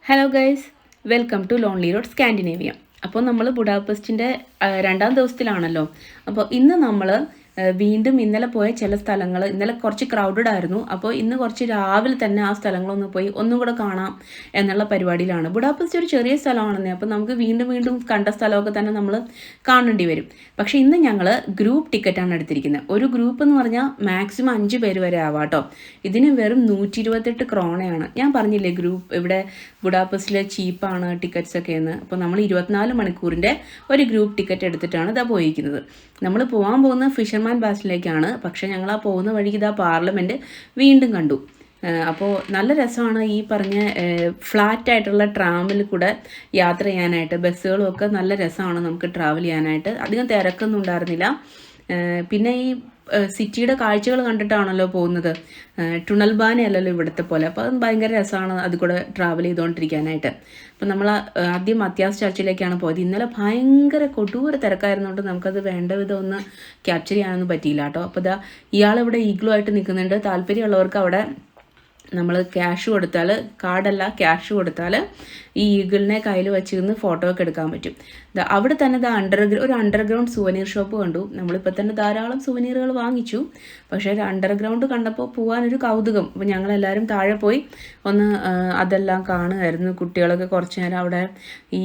Hello guys, welcome to lonely road Scandinavia. അപ്പോൾ നമ്മൾ ബുഡാപെസ്റ്റിൻ്റെ രണ്ടാം ദിവസത്തിലാണല്ലോ. അപ്പോൾ ഇന്ന് നമ്മൾ വീണ്ടും ഇന്നലെ പോയ ചില സ്ഥലങ്ങൾ, ഇന്നലെ കുറച്ച് ക്രൗഡഡ് ആയിരുന്നു. അപ്പോൾ ഇന്ന് കുറച്ച് രാവിലെ തന്നെ ആ സ്ഥലങ്ങളൊന്ന് പോയി ഒന്നും കൂടെ കാണാം എന്നുള്ള പരിപാടിയിലാണ്. ബുഡാപെസ്റ്റ് ഒരു ചെറിയ സ്ഥലമാണെന്നേ, അപ്പോൾ നമുക്ക് വീണ്ടും വീണ്ടും കണ്ട സ്ഥലമൊക്കെ തന്നെ നമ്മൾ കാണേണ്ടി വരും. പക്ഷേ ഇന്ന് ഞങ്ങൾ ഗ്രൂപ്പ് ടിക്കറ്റാണ് എടുത്തിരിക്കുന്നത്. ഒരു ഗ്രൂപ്പ് എന്ന് പറഞ്ഞാൽ മാക്സിമം 5 പേര് വരെ ആവാട്ടോ. ഇതിന് വെറും 128 ക്രോണയാണ്. ഞാൻ പറഞ്ഞില്ലേ ഗ്രൂപ്പ് ഇവിടെ ബുഡാപെസ്റ്റിൽ ചീപ്പാണ് ടിക്കറ്റ്സ് ഒക്കെ എന്ന്. അപ്പോൾ നമ്മൾ 24 മണിക്കൂറിൻ്റെ ഒരു ഗ്രൂപ്പ് ടിക്കറ്റ് എടുത്തിട്ടാണ് ഇതാ പോയിരിക്കുന്നത്. നമ്മൾ പോകാൻ പോകുന്ന ഫിഷർമാൻ ബാസിലേക്കാണ്. പക്ഷേ ഞങ്ങൾ ആ പോകുന്ന വഴിക്ക് ഇതാ പാർലമെൻറ്റ് വീണ്ടും കണ്ടു. അപ്പോൾ നല്ല രസമാണ് ഈ പറഞ്ഞ ഫ്ലാറ്റായിട്ടുള്ള ട്രാമിൽ കൂടെ യാത്ര ചെയ്യാനായിട്ട്. ബസ്സുകളും ഒക്കെ നല്ല രസമാണ് നമുക്ക് ട്രാവൽ ചെയ്യാനായിട്ട്. അധികം തിരക്കൊന്നും ഉണ്ടായിരുന്നില്ല. പിന്നെ ഈ സിറ്റിയുടെ കാഴ്ചകൾ കണ്ടിട്ടാണല്ലോ പോകുന്നത്. ടുണൽബാനയല്ലല്ലോ ഇവിടുത്തെ പോലെ. അപ്പോൾ അത് ഭയങ്കര രസമാണ് അത് കൂടെ ട്രാവൽ ചെയ്തുകൊണ്ടിരിക്കാനായിട്ട്. അപ്പം നമ്മൾ ആദ്യം മത്യാസ് ചർച്ചിലേക്കാണ് പോയത്. ഇന്നലെ ഭയങ്കര കൊടൂര തിരക്കായിരുന്നുകൊണ്ട് നമുക്കത് വേണ്ട വിധം ഒന്ന് ക്യാപ്ചർ ചെയ്യാനൊന്നും പറ്റിയില്ല കേട്ടോ. അപ്പോൾ ഇതാ ഇയാളിവിടെ ഈഗ്ലോ ആയിട്ട് നിൽക്കുന്നുണ്ട്. താല്പര്യമുള്ളവർക്ക് അവിടെ നമ്മൾ ക്യാഷ് കൊടുത്താൽ, കാർഡല്ല ക്യാഷ് കൊടുത്താൽ ഈ ഈഗിളിനെ കയ്യിൽ വെച്ചിരുന്ന് ഫോട്ടോ ഒക്കെ എടുക്കാൻ പറ്റും. അവിടെ തന്നെ ഒരു അണ്ടർഗ്രൗണ്ട് സുവനീർ ഷോപ്പ് കണ്ടു. നമ്മളിപ്പോൾ തന്നെ ധാരാളം സുവനീറുകൾ വാങ്ങിച്ചു. പക്ഷേ ഒരു അണ്ടർഗ്രൗണ്ട് കണ്ടപ്പോൾ പോകാനൊരു കൗതുകം. അപ്പോൾ ഞങ്ങളെല്ലാവരും താഴെ പോയി ഒന്ന് അതെല്ലാം കാണുമായിരുന്നു. കുട്ടികളൊക്കെ കുറച്ച് നേരം അവിടെ ഈ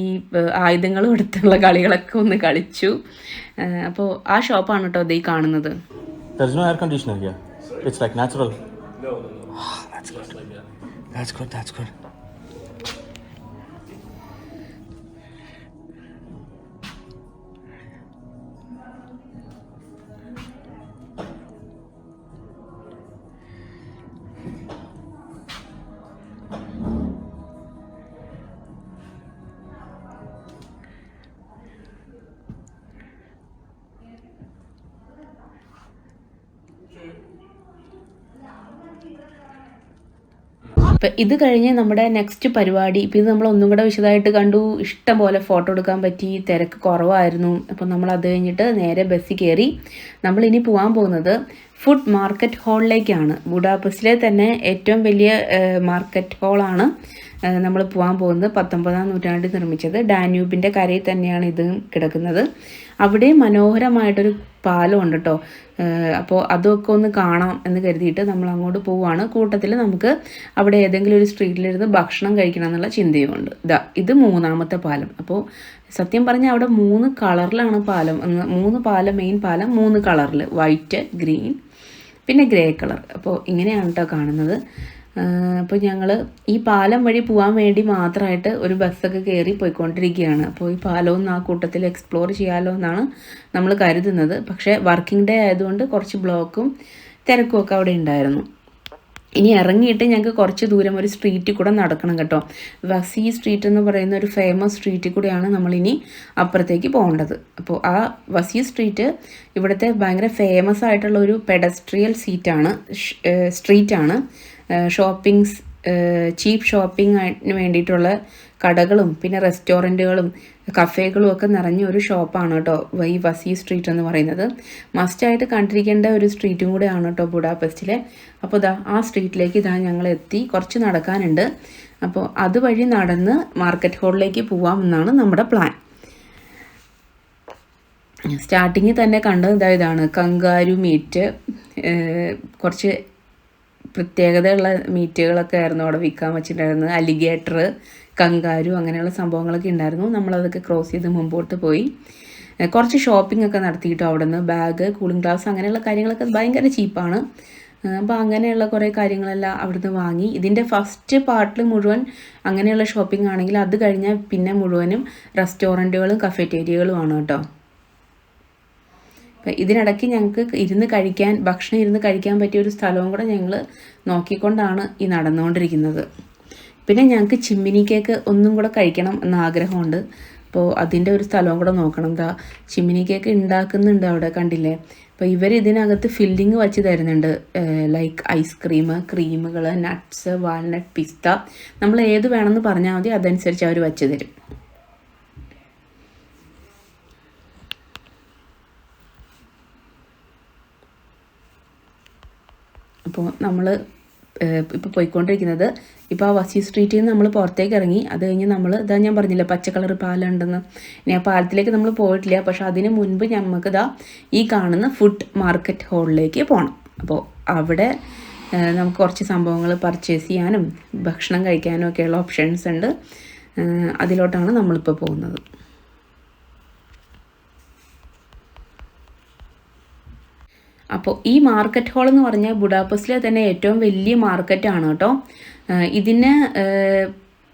ആയുധങ്ങളും എടുത്തുള്ള കളികളൊക്കെ ഒന്ന് കളിച്ചു. അപ്പോൾ ആ ഷോപ്പാണ് കേട്ടോ ഇത് ഈ കാണുന്നത്. That's good. That's good. അപ്പം ഇത് കഴിഞ്ഞ് നമ്മുടെ നെക്സ്റ്റ് പരിപാടി, ഇപ്പം ഇത് നമ്മൾ ഒന്നും കൂടെ വിശദമായിട്ട് കണ്ടു. ഇഷ്ടം പോലെ ഫോട്ടോ എടുക്കാൻ പറ്റി, തിരക്ക് കുറവായിരുന്നു. അപ്പം നമ്മൾ അത് കഴിഞ്ഞിട്ട് നേരെ ബസ്സിൽ കയറി. നമ്മളിനി പോകാൻ പോകുന്നത് ഫുഡ് മാർക്കറ്റ് ഹാളിലേക്കാണ്. ബുഡാപെസ്റ്റിലെ തന്നെ ഏറ്റവും വലിയ മാർക്കറ്റ് ഹാളാണ് നമ്മൾ പോകാൻ പോകുന്നത്. 19-ാം നൂറ്റാണ്ടിൽ നിർമ്മിച്ചത്. ഡാന്യൂബിൻ്റെ കരയിൽ തന്നെയാണ് ഇത് കിടക്കുന്നത്. അവിടെ മനോഹരമായിട്ടൊരു പാലമുണ്ട് കേട്ടോ. അപ്പോൾ അതൊക്കെ ഒന്ന് കാണാം എന്ന് കരുതിയിട്ട് നമ്മൾ അങ്ങോട്ട് പോവുകയാണ്. കൂട്ടത്തിൽ നമുക്ക് അവിടെ ഏതെങ്കിലും ഒരു സ്ട്രീറ്റിലിരുന്ന് ഭക്ഷണം കഴിക്കണം എന്നുള്ള ചിന്തയുമുണ്ട്. ഇത് 3ാമത്തെ പാലം. അപ്പോൾ സത്യം പറഞ്ഞാൽ അവിടെ 3 കളറിലാണ് പാലം. 3 പാലം, മെയിൻ പാലം 3 കളറിൽ, വൈറ്റ്, ഗ്രീൻ, പിന്നെ ഗ്രേ കളർ. അപ്പോൾ ഇങ്ങനെയാണ് കേട്ടോ കാണുന്നത്. അപ്പോൾ ഞങ്ങൾ ഈ പാലം വഴി പോകാൻ വേണ്ടി മാത്രമായിട്ട് ഒരു ബസ്സൊക്കെ കയറി പോയിക്കൊണ്ടിരിക്കുകയാണ്. അപ്പോൾ ഈ പാലമൊന്നും ആ കൂട്ടത്തിൽ എക്സ്പ്ലോർ ചെയ്യാമല്ലോ എന്നാണ് നമ്മൾ കരുതുന്നത്. പക്ഷേ വർക്കിംഗ് ഡേ ആയതുകൊണ്ട് കുറച്ച് ബ്ലോക്കും തിരക്കും ഒക്കെ അവിടെ ഉണ്ടായിരുന്നു. ഇനി ഇറങ്ങിയിട്ട് ഞങ്ങൾക്ക് കുറച്ച് ദൂരം ഒരു സ്ട്രീറ്റിൽ കൂടെ നടക്കണം കേട്ടോ. വസി സ്ട്രീറ്റ് എന്ന് പറയുന്ന ഒരു ഫേമസ് സ്ട്രീറ്റിൽ കൂടെയാണ് നമ്മളിനി അപ്പുറത്തേക്ക് പോകേണ്ടത്. അപ്പോൾ ആ വസി സ്ട്രീറ്റ് ഇവിടുത്തെ ഭയങ്കര ഫേമസ് ആയിട്ടുള്ള ഒരു പെഡസ്ട്രിയൽ സ്ട്രീറ്റാണ്. ഷോപ്പിംഗ്സ്, ചീപ്പ് ഷോപ്പിങ്ങിന് വേണ്ടിയിട്ടുള്ള കടകളും പിന്നെ റെസ്റ്റോറൻറ്റുകളും കഫേകളും ഒക്കെ നിറഞ്ഞ ഒരു ഷോപ്പാണ് കേട്ടോ ഈ വസി സ്ട്രീറ്റ് എന്ന് പറയുന്നത്. മസ്റ്റായിട്ട് കണ്ടിരിക്കേണ്ട ഒരു സ്ട്രീറ്റും കൂടെയാണ് കേട്ടോ ബുഡാപെസ്റ്റിലെ. അപ്പോൾ ആ സ്ട്രീറ്റിലേക്ക് ഞങ്ങൾ എത്തി. കുറച്ച് നടക്കാനുണ്ട്. അപ്പോൾ അതുവഴി നടന്ന് മാർക്കറ്റ് ഹാളിലേക്ക് പോകാമെന്നാണ് നമ്മുടെ പ്ലാൻ. സ്റ്റാർട്ടിങ്ങിൽ തന്നെ കണ്ടത് ഇതാണ് കങ്കാരു മീറ്റ്. കുറച്ച് പ്രത്യേകതയുള്ള മീറ്റുകളൊക്കെ ആയിരുന്നു അവിടെ വിൽക്കാൻ വെച്ചിട്ടുണ്ടായിരുന്നത്. അലിഗേറ്റർ, കങ്കാരു, അങ്ങനെയുള്ള സംഭവങ്ങളൊക്കെ ഉണ്ടായിരുന്നു. നമ്മളതൊക്കെ ക്രോസ് ചെയ്ത് മുമ്പോട്ട് പോയി കുറച്ച് ഷോപ്പിംഗ് ഒക്കെ നടത്തിയിട്ടു. അവിടെ നിന്ന് ബാഗ്, കൂളിംഗ് ഗ്ലാസ്, അങ്ങനെയുള്ള കാര്യങ്ങളൊക്കെ ഭയങ്കര ചീപ്പാണ്. അപ്പോൾ അങ്ങനെയുള്ള കുറേ കാര്യങ്ങളെല്ലാം അവിടുന്ന് വാങ്ങി. ഇതിൻ്റെ ഫസ്റ്റ് പാർട്ടിൽ മുഴുവൻ അങ്ങനെയുള്ള ഷോപ്പിംഗ് ആണെങ്കിൽ അത് കഴിഞ്ഞാൽ പിന്നെ മുഴുവനും റെസ്റ്റോറൻറ്റുകളും കഫറ്റേരിയകളുമാണ് കേട്ടോ. ഇതിനിടയ്ക്ക് ഞങ്ങൾക്ക് ഭക്ഷണം ഇരുന്ന് കഴിക്കാൻ പറ്റിയ ഒരു സ്ഥലവും കൂടെ ഞങ്ങൾ നോക്കിക്കൊണ്ടാണ് ഈ നടന്നുകൊണ്ടിരിക്കുന്നത്. പിന്നെ ഞങ്ങൾക്ക് ചിമ്മിനി കേക്ക് ഒന്നും കൂടെ കഴിക്കണം എന്ന ആഗ്രഹമുണ്ട്. അപ്പോൾ അതിൻ്റെ ഒരു സ്ഥലവും കൂടെ നോക്കണം. ചിമ്മിനി കേക്ക് ഉണ്ടാക്കുന്നുണ്ട് അവിടെ, കണ്ടില്ലേ. അപ്പോൾ ഇവർ ഇതിനകത്ത് ഫില്ലിങ് വെച്ച് തരുന്നുണ്ട്. ലൈക്ക് ഐസ്ക്രീം, ക്രീമുകൾ, നട്ട്സ്, വാൾനട്ട്, പിസ്ത. നമ്മൾ ഏത് വേണമെന്ന് പറഞ്ഞാൽ മതി, അതനുസരിച്ച് അവർ വെച്ച് തരും. അപ്പോൾ നമ്മൾ ഇപ്പോൾ പോയിക്കൊണ്ടിരിക്കുന്നത്. ഇപ്പോൾ ആ വസി സ്ട്രീറ്റിൽ നിന്ന് നമ്മൾ പുറത്തേക്ക് ഇറങ്ങി. അത് കഴിഞ്ഞ് നമ്മൾ ഞാൻ പറഞ്ഞില്ല പച്ച കളർ പാലമുണ്ടെന്ന്. ഇനി ആ പാലത്തിലേക്ക് നമ്മൾ പോയിട്ടില്ല. പക്ഷെ അതിന് മുൻപ് നമുക്ക് ഈ കാണുന്ന ഫുഡ് മാർക്കറ്റ് ഹാളിലേക്ക് പോകണം. അപ്പോൾ അവിടെ നമുക്ക് കുറച്ച് സംഭവങ്ങൾ പർച്ചേസ് ചെയ്യാനും ഭക്ഷണം കഴിക്കാനും ഒക്കെയുള്ള ഓപ്ഷൻസ് ഉണ്ട്. അതിലോട്ടാണ് നമ്മളിപ്പോൾ പോകുന്നത്. അപ്പോൾ ഈ മാർക്കറ്റ് ഹാൾ എന്ന് പറഞ്ഞാൽ ബുഡാപെസ്റ്റിലെ തന്നെ ഏറ്റവും വലിയ മാർക്കറ്റാണ് കേട്ടോ. ഇതിന്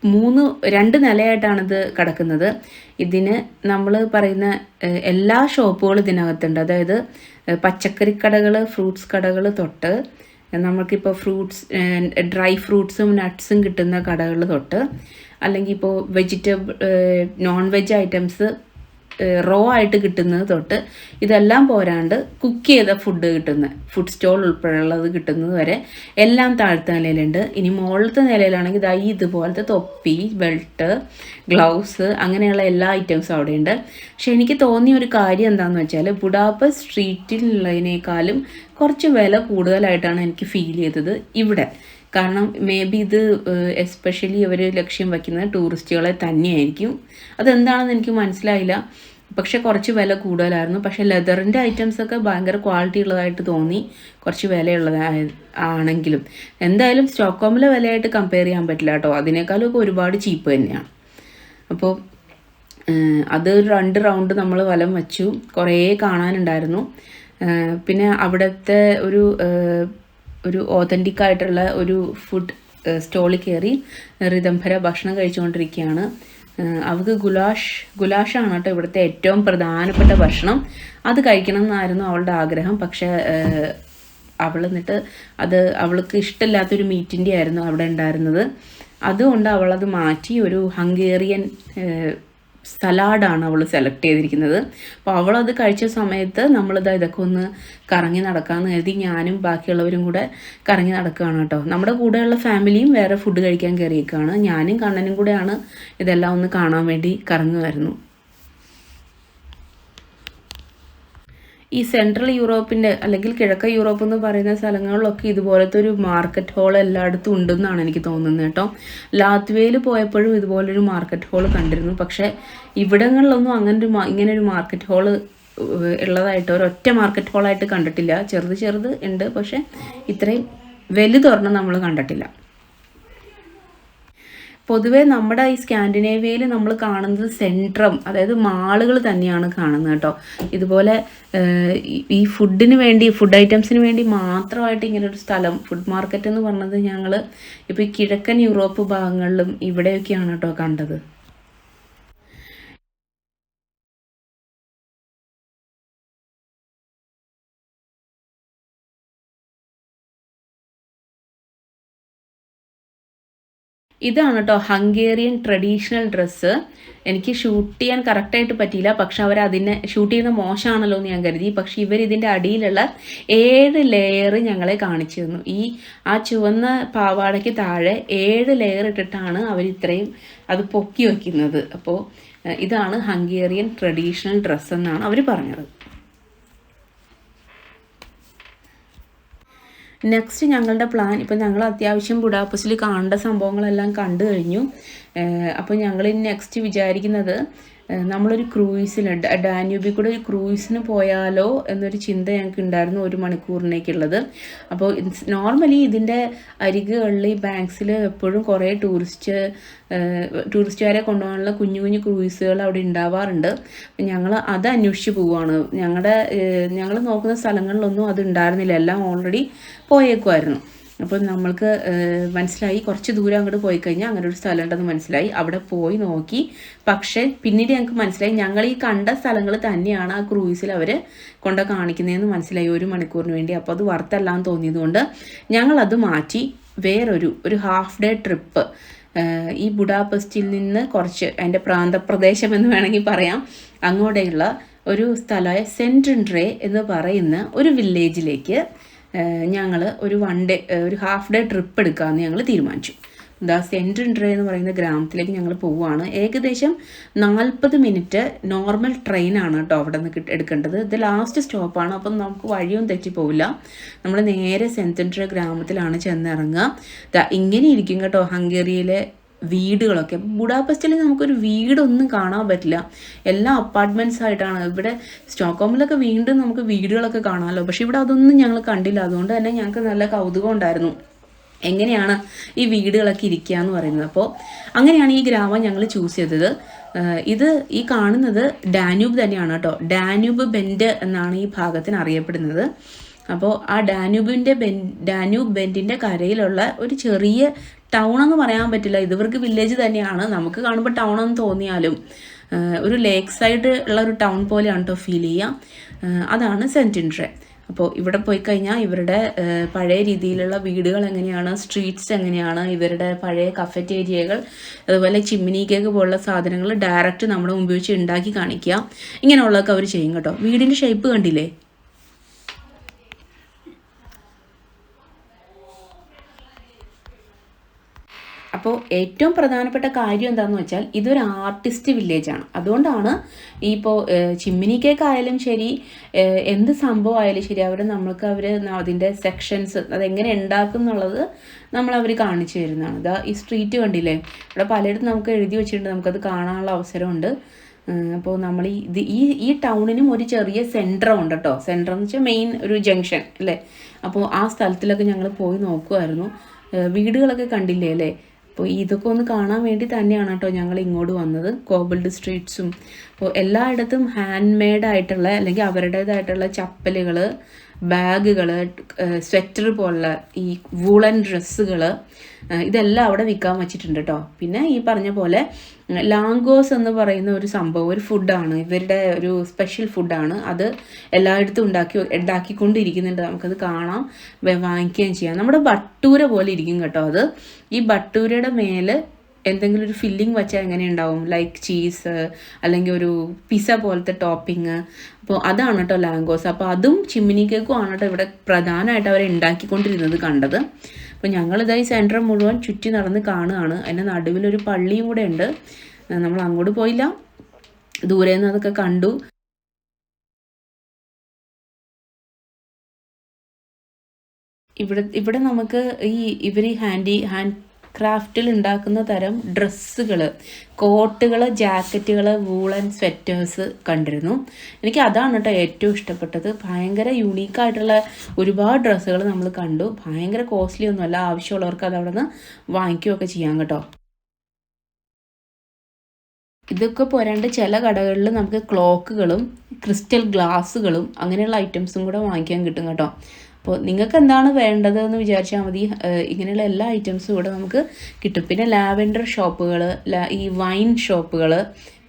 2 നിലയായിട്ടാണിത് കിടക്കുന്നത്. ഇതിന് നമ്മൾ പറയുന്ന എല്ലാ ഷോപ്പുകളും ഇതിനകത്തുണ്ട്. അതായത് പച്ചക്കറിക്കടകൾ, ഫ്രൂട്ട്സ് കടകൾ തൊട്ട് നമുക്കിപ്പോൾ ഡ്രൈ ഫ്രൂട്ട്സും നട്ട്സും കിട്ടുന്ന കടകൾ തൊട്ട്, അല്ലെങ്കിൽ ഇപ്പോൾ നോൺ വെജ് ഐറ്റംസ് റോ ആയിട്ട് കിട്ടുന്നത് തൊട്ട്, ഇതെല്ലാം പോരാണ്ട് കുക്ക് ചെയ്ത ഫുഡ് സ്റ്റോൾ ഉൾപ്പെടെയുള്ളത് കിട്ടുന്നത് വരെ എല്ലാം താഴത്തെ നിലയിലുണ്ട്. ഇനി മുകളിലത്തെ നിലയിലാണെങ്കിൽ ഇതുപോലത്തെ തൊപ്പി, ബെൽറ്റ്, ഗ്ലൗസ് അങ്ങനെയുള്ള എല്ലാ ഐറ്റംസും അവിടെയുണ്ട്. പക്ഷെ എനിക്ക് തോന്നിയ ഒരു കാര്യം എന്താണെന്ന് വെച്ചാൽ ബുഡാപെസ്റ്റ് സ്ട്രീറ്റിലുള്ളതിനേക്കാളും കുറച്ച് വില കൂടുതലായിട്ടാണ് എനിക്ക് ഫീൽ ചെയ്തത് ഇവിടെ. കാരണം മേ ബി ഇത് എസ്പെഷ്യലി അവർ ലക്ഷ്യം വയ്ക്കുന്നത് ടൂറിസ്റ്റുകളെ തന്നെയായിരിക്കും. അതെന്താണെന്ന് എനിക്ക് മനസ്സിലായില്ല. പക്ഷെ കുറച്ച് വില കൂടുതലായിരുന്നു. പക്ഷേ ലെതറിൻ്റെ ഐറ്റംസൊക്കെ ഭയങ്കര ക്വാളിറ്റി ഉള്ളതായിട്ട് തോന്നി, കുറച്ച് വിലയുള്ളതാണെങ്കിലും. എന്തായാലും സ്റ്റോക്ക്ഹോമിലെ വിലയായിട്ട് കമ്പയർ ചെയ്യാൻ പറ്റില്ല കേട്ടോ. അതിനേക്കാളും ഒക്കെ ഒരുപാട് ചീപ്പ് തന്നെയാണ്. അപ്പോൾ അത് 2 റൗണ്ട് നമ്മൾ വലം വച്ചു. കുറേ കാണാനുണ്ടായിരുന്നു. പിന്നെ അവിടുത്തെ ഒരു ഓതൻറ്റിക് ആയിട്ടുള്ള ഒരു ഫുഡ് സ്റ്റോളിൽ കയറി റിതംഭര ഭക്ഷണം കഴിച്ചുകൊണ്ടിരിക്കുകയാണ്. അവൾക്ക് ഗുലാഷാണ് കേട്ടോ ഇവിടുത്തെ ഏറ്റവും പ്രധാനപ്പെട്ട ഭക്ഷണം. അത് കഴിക്കണം എന്നായിരുന്നു അവളുടെ ആഗ്രഹം. പക്ഷേ എന്നിട്ട് അവൾക്ക് ഇഷ്ടമില്ലാത്തൊരു മീറ്റിൻ്റെ ആയിരുന്നു അവിടെ ഉണ്ടായിരുന്നത്. അതുകൊണ്ട് അവളത് മാറ്റി ഒരു ഹംഗേറിയൻ സലാഡാണ് അവൾ സെലക്ട് ചെയ്തിരിക്കുന്നത്. അപ്പോൾ അവളത് കഴിച്ച സമയത്ത് ഇതൊക്കെ ഒന്ന് കറങ്ങി നടക്കാമെന്ന് കരുതി ഞാനും ബാക്കിയുള്ളവരും കൂടെ കറങ്ങി നടക്കുകയാണ് കേട്ടോ. നമ്മുടെ കൂടെയുള്ള ഫാമിലിയും വേറെ ഫുഡ് കഴിക്കാൻ കയറിയേക്കാണ്. ഞാനും കണ്ണനും കൂടെയാണ് ഇതെല്ലാം ഒന്ന് കാണാൻ വേണ്ടി കറങ്ങുമായിരുന്നു. ഈ സെൻട്രൽ യൂറോപ്പിൻ്റെ അല്ലെങ്കിൽ കിഴക്കൻ യൂറോപ്പ് എന്ന് പറയുന്ന സ്ഥലങ്ങളിലൊക്കെ ഇതുപോലത്തെ ഒരു മാർക്കറ്റ് ഹാൾ എല്ലായിടത്തും ഉണ്ടെന്നാണ് എനിക്ക് തോന്നുന്നത് കേട്ടോ. ലാത്വിയയിൽ പോയപ്പോഴും ഇതുപോലൊരു മാർക്കറ്റ് ഹാൾ കണ്ടിരുന്നു. പക്ഷേ ഇവിടങ്ങളിലൊന്നും ഇങ്ങനൊരു മാർക്കറ്റ് ഹാൾ ഉള്ളതായിട്ട് ഒരൊറ്റ മാർക്കറ്റ് ഹാളായിട്ട് കണ്ടിട്ടില്ല. ചെറുത് ഉണ്ട്, പക്ഷേ ഇത്രയും വലുതൊരെണ്ണം നമ്മൾ കണ്ടിട്ടില്ല. പൊതുവേ നമ്മുടെ ഈ സ്കാൻഡിനേവിയയിൽ നമ്മൾ കാണുന്നത് സെൻട്രം, അതായത് മാളുകൾ തന്നെയാണ് കാണുന്നത് കേട്ടോ. ഇതുപോലെ ഈ ഫുഡ് ഐറ്റംസിന് വേണ്ടി മാത്രമായിട്ട് ഇങ്ങനൊരു സ്ഥലം, ഫുഡ് മാർക്കറ്റ് എന്ന് പറഞ്ഞത് ഞങ്ങൾ ഇപ്പോൾ ഈ കിഴക്കൻ യൂറോപ്പ് ഭാഗങ്ങളിലും ഇവിടെയൊക്കെയാണ് കേട്ടോ കണ്ടത്. ഇതാണ് കേട്ടോ ഹംഗേറിയൻ ട്രഡീഷണൽ ഡ്രസ്സ്. എനിക്ക് ഷൂട്ട് ചെയ്യാൻ കറക്റ്റായിട്ട് പറ്റിയില്ല. പക്ഷെ അവരതിനെ ഷൂട്ട് ചെയ്യുന്ന മോശമാണല്ലോ എന്ന് ഞാൻ കരുതി. പക്ഷെ ഇവരിതിൻ്റെ അടിയിലുള്ള 7 ലെയർ ഞങ്ങളെ കാണിച്ചു തന്നു. ആ ചുവന്ന പാവാടയ്ക്ക് താഴെ 7 ലെയർ ഇട്ടിട്ടാണ് അവരിത്രയും അത് പൊക്കി വയ്ക്കുന്നത്. അപ്പോൾ ഇതാണ് ഹംഗേറിയൻ ട്രഡീഷണൽ ഡ്രസ്സ് എന്നാണ് അവർ പറഞ്ഞത്. നെക്സ്റ്റ് ഞങ്ങളുടെ പ്ലാൻ, ഇപ്പം ഞങ്ങൾ അത്യാവശ്യം ബുഡാപെസ്റ്റിൽ കാണേണ്ട സംഭവങ്ങളെല്ലാം കണ്ടു കഴിഞ്ഞു. അപ്പോൾ ഞങ്ങൾ നെക്സ്റ്റ് വിചാരിക്കുന്നത് നമ്മളൊരു ക്രൂയിസിന് ഡാന്യൂബിൽ കൂടെ ഒരു ക്രൂയിസിന് പോയാലോ എന്നൊരു ചിന്ത ഞങ്ങൾക്ക് ഉണ്ടായിരുന്നു, 1 മണിക്കൂറിനേക്കുള്ളത്. അപ്പോൾ നോർമലി ഇതിൻ്റെ അരികുകളിൽ ഈ ബാങ്ക്സിൽ എപ്പോഴും കുറേ ടൂറിസ്റ്റുകാരെ കൊണ്ടുപോകാനുള്ള കുഞ്ഞു കുഞ്ഞു ക്രൂയിസുകൾ അവിടെ ഉണ്ടാവാറുണ്ട്. ഞങ്ങൾ അത് അന്വേഷിച്ച് പോവുകയാണ്. ഞങ്ങൾ നോക്കുന്ന സ്ഥലങ്ങളിലൊന്നും അത് ഉണ്ടായിരുന്നില്ല, എല്ലാം ഓൾറെഡി പോയേക്കുമായിരുന്നു. അപ്പോൾ നമ്മൾക്ക് മനസ്സിലായി കുറച്ച് ദൂരം അങ്ങോട്ട് പോയി കഴിഞ്ഞാൽ അങ്ങനെ ഒരു സ്ഥലം ഉണ്ടെന്ന് മനസ്സിലായി. അവിടെ പോയി നോക്കി. പക്ഷേ പിന്നീട് ഞങ്ങൾക്ക് മനസ്സിലായി ഞങ്ങൾ ഈ കണ്ട സ്ഥലങ്ങൾ തന്നെയാണ് ആ ക്രൂയിസിൽ അവർ കാണിക്കുന്നതെന്ന് മനസ്സിലായി 1 മണിക്കൂറിന് വേണ്ടി. അപ്പോൾ അത് വർത്തെല്ലാം തോന്നിയതുകൊണ്ട് ഞങ്ങളത് മാറ്റി ഒരു ഹാഫ് ഡേ ട്രിപ്പ് ഈ ബുഡാപെസ്റ്റിൽ നിന്ന് കുറച്ച് അതിൻ്റെ പ്രാന്തപ്രദേശം എന്ന് വേണമെങ്കിൽ പറയാം, അങ്ങോട്ടുള്ള ഒരു സ്ഥലമായ സെൻട്രിൻഡ്രേ എന്ന് പറയുന്ന ഒരു വില്ലേജിലേക്ക് ഞങ്ങൾ ഒരു ഹാഫ് ഡേ ട്രിപ്പ് എടുക്കാമെന്ന് ഞങ്ങൾ തീരുമാനിച്ചു. ഇതാ സെൻറ്റിൻഡ്രെ എന്ന് പറയുന്ന ഗ്രാമത്തിലേക്ക് ഞങ്ങൾ പോവുകയാണ്. ഏകദേശം 40 മിനിറ്റ് നോർമൽ ട്രെയിനാണ് കേട്ടോ അവിടെ നിന്ന് എടുക്കേണ്ടത്. ഇത് ലാസ്റ്റ് സ്റ്റോപ്പാണ്, അപ്പം നമുക്ക് വഴിയൊന്നും തെറ്റിപ്പോവില്ല. നമ്മൾ നേരെ സെൻറ്റിൻഡ്രെ ഗ്രാമത്തിലാണ് ചെന്നിറങ്ങുക. ഇങ്ങനെ ഇരിക്കും കേട്ടോ ഹംഗേറിയിലെ വീടുകളൊക്കെ. ബുഡാപെസ്റ്റിൽ നമുക്കൊരു വീടൊന്നും കാണാൻ പറ്റില്ല, എല്ലാം അപ്പാർട്ട്മെൻറ്റ്സ് ആയിട്ടാണ്. ഇവിടെ സ്റ്റോക്ക്ഹോമിലൊക്കെ വീണ്ടും നമുക്ക് വീടുകളൊക്കെ കാണാമല്ലോ, പക്ഷെ ഇവിടെ അതൊന്നും ഞങ്ങൾ കണ്ടില്ല. അതുകൊണ്ട് തന്നെ ഞങ്ങൾക്ക് നല്ല കൗതുകം ഉണ്ടായിരുന്നു എങ്ങനെയാണ് ഈ വീടുകളൊക്കെ ഇരിക്കുക എന്ന് പറയുന്നത്. അപ്പോൾ അങ്ങനെയാണ് ഈ ഗ്രാമം ഞങ്ങൾ ചൂസ് ചെയ്തത്. ഇത് ഈ കാണുന്നത് ഡാന്യൂബ് തന്നെയാണ് കേട്ടോ. ഡാന്യൂബ് ബെൻഡ് എന്നാണ് ഈ ഭാഗത്തിന് അറിയപ്പെടുന്നത്. അപ്പോൾ ആ ഡാന്യൂബ് ബെൻഡിൻ്റെ കരയിലുള്ള ഒരു ചെറിയ ടൗൺ എന്ന് പറയാൻ പറ്റില്ല, ഇവർക്ക് വില്ലേജ് തന്നെയാണ്. നമുക്ക് കാണുമ്പോൾ ടൗൺ എന്ന് തോന്നിയാലും ഒരു ലേക്ക് സൈഡ് ഉള്ള ഒരു ടൗൺ പോലെയാണ് കേട്ടോ ഫീൽ ചെയ്യുക. അതാണ് സെൻറ്റിൻഡ്രെ. അപ്പോൾ ഇവിടെ പോയി കഴിഞ്ഞാൽ ഇവരുടെ പഴയ രീതിയിലുള്ള വീടുകൾ എങ്ങനെയാണ്, സ്ട്രീറ്റ്സ് എങ്ങനെയാണ്, ഇവരുടെ പഴയ കഫറ്റേരിയകൾ, അതുപോലെ ചിമ്മിനി കേക്ക് പോലുള്ള സാധനങ്ങൾ ഡയറക്റ്റ് നമ്മുടെ മുമ്പിൽ വെച്ച് ഉണ്ടാക്കി കാണിക്കുക, ഇങ്ങനെയുള്ളതൊക്കെ അവർ ചെയ്യും കേട്ടോ. വീടിൻ്റെ ഷേപ്പ് കണ്ടില്ലേ? അപ്പോൾ ഏറ്റവും പ്രധാനപ്പെട്ട കാര്യം എന്താണെന്ന് വെച്ചാൽ ഇതൊരു ആർട്ടിസ്റ്റ് വില്ലേജാണ്. അതുകൊണ്ടാണ് ഇപ്പോൾ ചിമ്മിനി കേക്ക് ആയാലും ശരി, എന്ത് സംഭവം ആയാലും ശരി, അവർ അതിൻ്റെ സെക്ഷൻസ് അതെങ്ങനെ ഉണ്ടാക്കും എന്നുള്ളത് അവർ കാണിച്ചു തരുന്നതാണ്. ഇതാ ഈ സ്ട്രീറ്റ് കണ്ടില്ലേ, ഇവിടെ പലയിടത്തും നമുക്ക് എഴുതി വെച്ചിട്ടുണ്ട്, നമുക്കത് കാണാനുള്ള അവസരമുണ്ട്. അപ്പോൾ നമ്മൾ ഈ ടൗണിനും ഒരു ചെറിയ സെൻറ്ററും ഉണ്ട് കേട്ടോ. സെൻറ്റർ എന്ന് വെച്ചാൽ മെയിൻ ഒരു ജംഗ്ഷൻ അല്ലേ. അപ്പോൾ ആ സ്ഥലത്തിലൊക്കെ ഞങ്ങൾ പോയി നോക്കുമായിരുന്നു. വീടുകളൊക്കെ കണ്ടില്ലേ അല്ലേ. അപ്പോൾ ഇതൊക്കെ ഒന്ന് കാണാൻ വേണ്ടി തന്നെയാണ് കേട്ടോ ഞങ്ങൾ ഇങ്ങോട്ട് വന്നത്. കോബിൾഡ് സ്ട്രീറ്റ്സും അപ്പോൾ എല്ലായിടത്തും ഹാൻഡ് മെയ്ഡ് ആയിട്ടുള്ള അല്ലെങ്കിൽ അവരുടേതായിട്ടുള്ള ചപ്പലുകൾ, ബാഗുകൾ, സ്വെറ്റർ പോലുള്ള ഈ വൂളൻ ഡ്രസ്സുകൾ, ഇതെല്ലാം അവിടെ വിൽക്കാൻ വെച്ചിട്ടുണ്ട് കേട്ടോ. പിന്നെ ഈ പറഞ്ഞ പോലെ ലാംഗോസ് എന്ന് പറയുന്ന ഒരു സംഭവം, ഒരു ഫുഡാണ്, ഇവരുടെ ഒരു സ്പെഷ്യൽ ഫുഡാണ്. അത് എല്ലായിടത്തും ഉണ്ടാക്കിക്കൊണ്ടിരിക്കുന്നുണ്ട്. നമുക്കത് കാണാം, വാങ്ങിക്കുകയും ചെയ്യാം. നമ്മുടെ ബട്ടൂര പോലെ ഇരിക്കും കേട്ടോ അത്. ഈ ബട്ടൂരയുടെ മേലെ എന്തെങ്കിലും ഒരു ഫില്ലിംഗ് വെച്ചാൽ എങ്ങനെ ഉണ്ടാവും, ലൈക്ക് ചീസ് അല്ലെങ്കിൽ ഒരു പിസ്സ പോലത്തെ ടോപ്പിങ്. അപ്പോൾ അതാണ് കേട്ടോ ലാംഗോസ്. അപ്പോൾ അതും ചിമ്മിനി കേക്കും ആണ് കേട്ടോ ഇവിടെ പ്രധാനമായിട്ട് അവർ ഉണ്ടാക്കിക്കൊണ്ടിരുന്നത് കണ്ടത്. അപ്പോൾ ഞങ്ങളിതായി സെൻറ്റർ മുഴുവൻ ചുറ്റി നടന്ന് കാണുകയാണ്. അതിൻ്റെ നടുവിലൊരു പള്ളിയും കൂടെ ഉണ്ട്. നമ്മൾ അങ്ങോട്ട് പോയില്ല, ദൂരെ നിന്ന് അതൊക്കെ കണ്ടു. ഇവിടെ നമുക്ക് ഇവർ ഹാൻഡ് ക്രാഫ്റ്റിൽ ഉണ്ടാക്കുന്ന തരം ഡ്രസ്സുകൾ, കോട്ടുകൾ, ജാക്കറ്റുകൾ, വൂളൻ സ്വെറ്റേഴ്സ് കണ്ടിരുന്നു. എനിക്ക് അതാണ് കേട്ടോ ഏറ്റവും ഇഷ്ടപ്പെട്ടത്. ഭയങ്കര യുണീക്കായിട്ടുള്ള ഒരുപാട് ഡ്രസ്സുകൾ നമ്മൾ കണ്ടു. ഭയങ്കര കോസ്റ്റ്ലി ഒന്നുമല്ല, ആവശ്യമുള്ളവർക്ക് അത് അവിടെ നിന്ന് വാങ്ങിക്കുകയൊക്കെ ചെയ്യാം കേട്ടോ. ഇതൊക്കെ പോരാണ്ട് ചില കടകളിൽ നമുക്ക് ക്ലോക്കുകളും ക്രിസ്റ്റൽ ഗ്ലാസ്സുകളും അങ്ങനെയുള്ള ഐറ്റംസും കൂടെ വാങ്ങിക്കാൻ കിട്ടും കേട്ടോ. അപ്പോൾ നിങ്ങൾക്ക് എന്താണ് വേണ്ടതെന്ന് വിചാരിച്ചാൽ മതി, ഇങ്ങനെയുള്ള എല്ലാ ഐറ്റംസും ഇവിടെ നമുക്ക് കിട്ടും. പിന്നെ ലാവെൻഡർ ഷോപ്പുകൾ, ഈ വൈൻ ഷോപ്പുകൾ,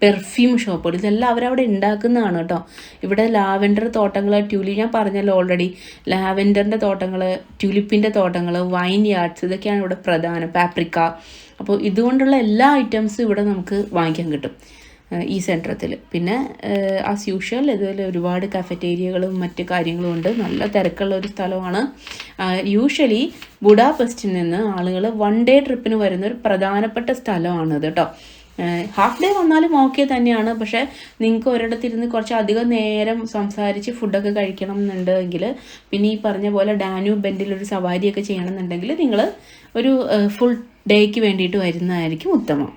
പെർഫ്യൂം ഷോപ്പുകൾ, ഇതെല്ലാം അവരവിടെ ഉണ്ടാക്കുന്നതാണ് കേട്ടോ. ഇവിടെ ലാവെൻഡർ തോട്ടങ്ങൾ, ഞാൻ പറഞ്ഞല്ലോ ഓൾറെഡി, ലാവെൻഡറിൻ്റെ തോട്ടങ്ങൾ, ട്യൂലിപ്പിൻ്റെ തോട്ടങ്ങൾ, വൈൻ യാർഡ്സ്, ഇതൊക്കെയാണ് ഇവിടെ പ്രധാനം, പാപ്രിക്ക. അപ്പോൾ ഇതുകൊണ്ടുള്ള എല്ലാ ഐറ്റംസും ഇവിടെ നമുക്ക് വാങ്ങിക്കാൻ കിട്ടും ഈ സെൻറ്ററത്തിൽ. പിന്നെ ആസ് യൂഷ്വൽ ഇതിൽ ഒരുപാട് കഫറ്റേരിയകളും മറ്റ് കാര്യങ്ങളും ഉണ്ട്. നല്ല തിരക്കുള്ള ഒരു സ്ഥലമാണ്. യൂഷ്വലി ബുഡാപെസ്റ്റിൽ നിന്ന് ആളുകൾ 1 ഡേ ട്രിപ്പിന് വരുന്ന ഒരു പ്രധാനപ്പെട്ട സ്ഥലമാണിത് കേട്ടോ. ഹാഫ് ഡേ വന്നാലും ഓക്കെ തന്നെയാണ്. പക്ഷേ നിങ്ങൾക്ക് ഒരിടത്തിരുന്ന് കുറച്ച് അധികം നേരം സംസാരിച്ച് ഫുഡൊക്കെ കഴിക്കണം എന്നുണ്ടെങ്കിൽ, പിന്നെ ഈ പറഞ്ഞ പോലെ ഡാന്യൂബ് ബെൻഡിലൊരു സവാരിയൊക്കെ ചെയ്യണം എന്നുണ്ടെങ്കിൽ നിങ്ങൾ ഒരു ഫുൾ ഡേക്ക് വേണ്ടിയിട്ട് വരുന്നതായിരിക്കും ഉത്തമം.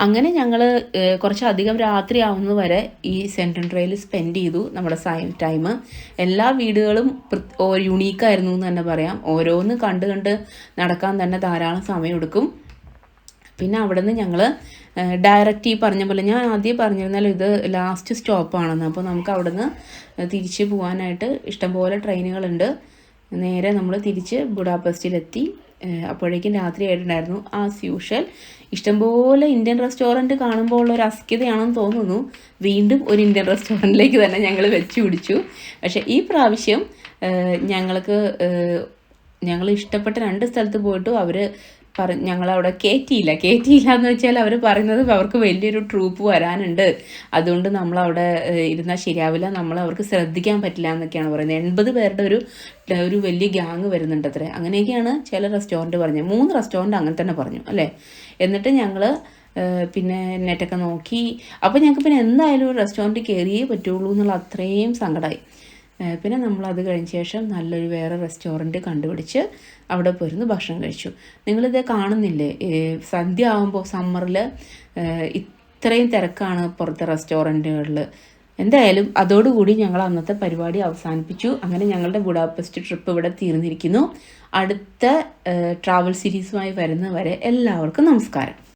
അങ്ങനെ ഞങ്ങൾ കുറച്ചധികം രാത്രി ആവുന്നത് വരെ ഈ സെൻറ്റിൻഡ്രയിൽ സ്പെൻഡ് ചെയ്തു നമ്മുടെ ടൈം. എല്ലാ വീടുകളും യുണീക്കായിരുന്നു എന്ന് തന്നെ പറയാം. ഓരോന്ന് കണ്ട് നടക്കാൻ തന്നെ ധാരാളം സമയമെടുക്കും. പിന്നെ അവിടെ നിന്ന് ഞങ്ങൾ ഡയറക്റ്റ് ഈ പറഞ്ഞ പോലെ, ഞാൻ ആദ്യം പറഞ്ഞിരുന്നാലും ഇത് ലാസ്റ്റ് സ്റ്റോപ്പാണെന്ന്. അപ്പോൾ നമുക്ക് അവിടെ നിന്ന് തിരിച്ച് പോകാനായിട്ട് ഇഷ്ടംപോലെ ട്രെയിനുകളുണ്ട്. നേരെ നമ്മൾ തിരിച്ച് ബുഡാപെസ്റ്റിലെത്തി. അപ്പോഴേക്കും രാത്രി ആയിട്ടുണ്ടായിരുന്നു. ആസ് യൂഷ്വൽ ഇഷ്ടംപോലെ ഇന്ത്യൻ റെസ്റ്റോറൻറ്റ് കാണുമ്പോൾ ഉള്ള ഒരു അസ്കിതയാണെന്ന് തോന്നുന്നു. വീണ്ടും ഒരു ഇന്ത്യൻ റെസ്റ്റോറൻറ്റിലേക്ക് തന്നെ ഞങ്ങൾ വെച്ച് പിടിച്ചു. പക്ഷേ ഈ പ്രാവശ്യം ഞങ്ങൾ ഇഷ്ടപ്പെട്ട 2 സ്ഥലത്ത് പോയിട്ടും അവർ ഞങ്ങളവിടെ കയറ്റിയില്ല എന്ന് വെച്ചാൽ അവർ പറയുന്നത് അവർക്ക് വലിയൊരു ട്രൂപ്പ് വരാനുണ്ട്, അതുകൊണ്ട് നമ്മളവിടെ ഇരുന്നാൽ ശരിയാവില്ല, അവർക്ക് ശ്രദ്ധിക്കാൻ പറ്റില്ല എന്നൊക്കെയാണ് പറയുന്നത്. 80 പേരുടെ ഒരു വലിയ ഗ്യാങ് വരുന്നുണ്ട് അത്രേ, അങ്ങനെയൊക്കെയാണ് ചില റെസ്റ്റോറൻറ്റ് പറഞ്ഞത്. 3 റെസ്റ്റോറൻറ്റ് അങ്ങനെ തന്നെ പറഞ്ഞു അല്ലേ. എന്നിട്ട് ഞങ്ങൾ പിന്നെ നെറ്റൊക്കെ നോക്കി. അപ്പോൾ ഞങ്ങൾക്ക് പിന്നെ എന്തായാലും ഒരു റെസ്റ്റോറൻറ്റ് കയറിയേ പറ്റുള്ളൂ എന്നുള്ള അത്രയും സങ്കടമായി. പിന്നെ നമ്മളത് കഴിഞ്ഞ ശേഷം നല്ലൊരു വേറെ റെസ്റ്റോറൻറ്റ് കണ്ടുപിടിച്ച് അവിടെ പോയിരുന്നു ഭക്ഷണം കഴിച്ചു. നിങ്ങളിത് കാണുന്നില്ലേ, സന്ധ്യ ആകുമ്പോൾ സമ്മറിൽ ഇത്രയും തിരക്കാണ് പുറത്തെ റെസ്റ്റോറൻറ്റുകളിൽ. എന്തായാലും അതോടുകൂടി ഞങ്ങൾ അന്നത്തെ പരിപാടി അവസാനിപ്പിച്ചു. അങ്ങനെ ഞങ്ങളുടെ ബുഡാപെസ്റ്റ് ട്രിപ്പ് ഇവിടെ തീർന്നിരിക്കുന്നു. അടുത്ത ട്രാവൽ സീരീസുമായി വരുന്നവരെ എല്ലാവർക്കും നമസ്കാരം.